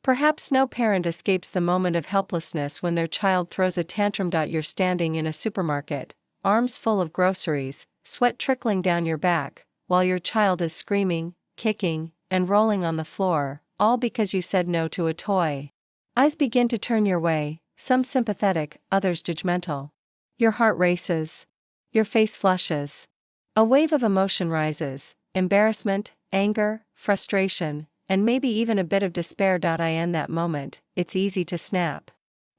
Perhaps no parent escapes the moment of helplessness when their child throws a tantrum. You're standing in a supermarket, arms full of groceries, sweat trickling down your back, while your child is screaming, kicking, and rolling on the floor, all because you said no to a toy. Eyes begin to turn your way, some sympathetic, others judgmental. Your heart races. Your face flushes. A wave of emotion rises: embarrassment, anger, frustration, and maybe even a bit of despair. In that moment, it's easy to snap.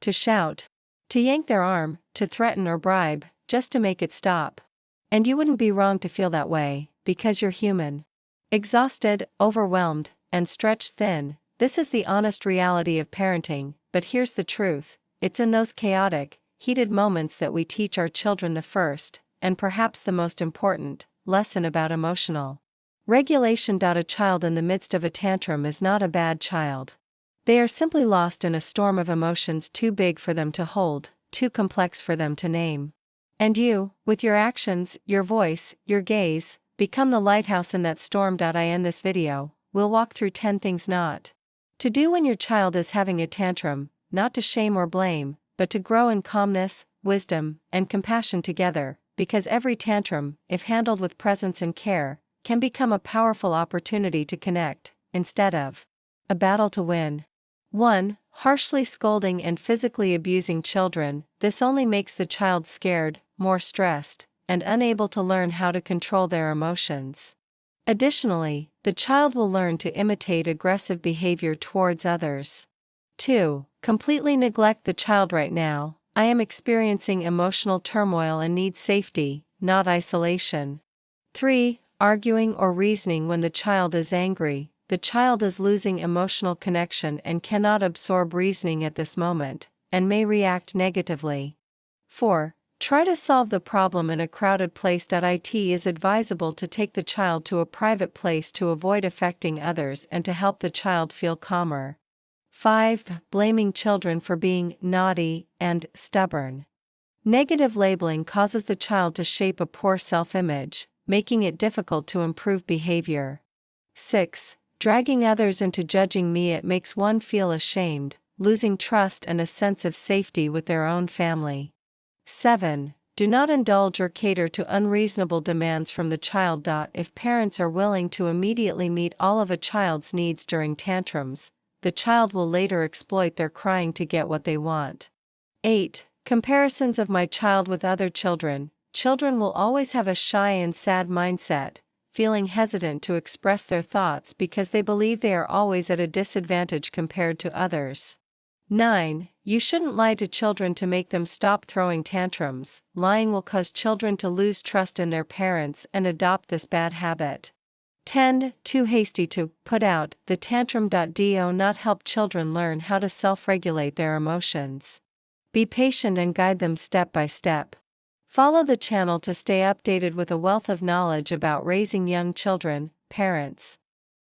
To shout. To yank their arm, to threaten or bribe, just to make it stop. And you wouldn't be wrong to feel that way, because you're human. Exhausted, overwhelmed, and stretched thin, this is the honest reality of parenting. But here's the truth: it's in those chaotic, heated moments that we teach our children the first, and perhaps the most important, lesson about emotional regulation. A child in the midst of a tantrum is not a bad child. They are simply lost in a storm of emotions too big for them to hold, too complex for them to name. And you, with your actions, your voice, your gaze, become the lighthouse in that storm. In this video, we'll walk through 10 things not to do when your child is having a tantrum, not to shame or blame, but to grow in calmness, wisdom, and compassion together, because every tantrum, if handled with presence and care, can become a powerful opportunity to connect, instead of a battle to win. 1. Harshly scolding and physically abusing children. This only makes the child scared, more stressed, and unable to learn how to control their emotions. Additionally, the child will learn to imitate aggressive behavior towards others. 2. Completely neglect the child. Right now, I am experiencing emotional turmoil and need safety, not isolation. 3. Arguing or reasoning when the child is angry. The child is losing emotional connection and cannot absorb reasoning at this moment, and may react negatively. 4. Try to solve the problem in a crowded place. It is advisable to take the child to a private place to avoid affecting others and to help the child feel calmer. 5. Blaming children for being naughty and stubborn. Negative labeling causes the child to shape a poor self-image, making it difficult to improve behavior. 6. Dragging others into judging me. It makes one feel ashamed, losing trust and a sense of safety with their own family. 7. Do not indulge or cater to unreasonable demands from the child. If parents are willing to immediately meet all of a child's needs during tantrums, the child will later exploit their crying to get what they want. 8. Comparisons of my child with other children. Children will always have a shy and sad mindset, feeling hesitant to express their thoughts because they believe they are always at a disadvantage compared to others. 9. You shouldn't lie to children to make them stop throwing tantrums. Lying will cause children to lose trust in their parents and adopt this bad habit. 10. Too hasty to put out the tantrum. Do not help children learn how to self-regulate their emotions. Be patient and guide them step by step. Follow the channel to stay updated with a wealth of knowledge about raising young children. Parents.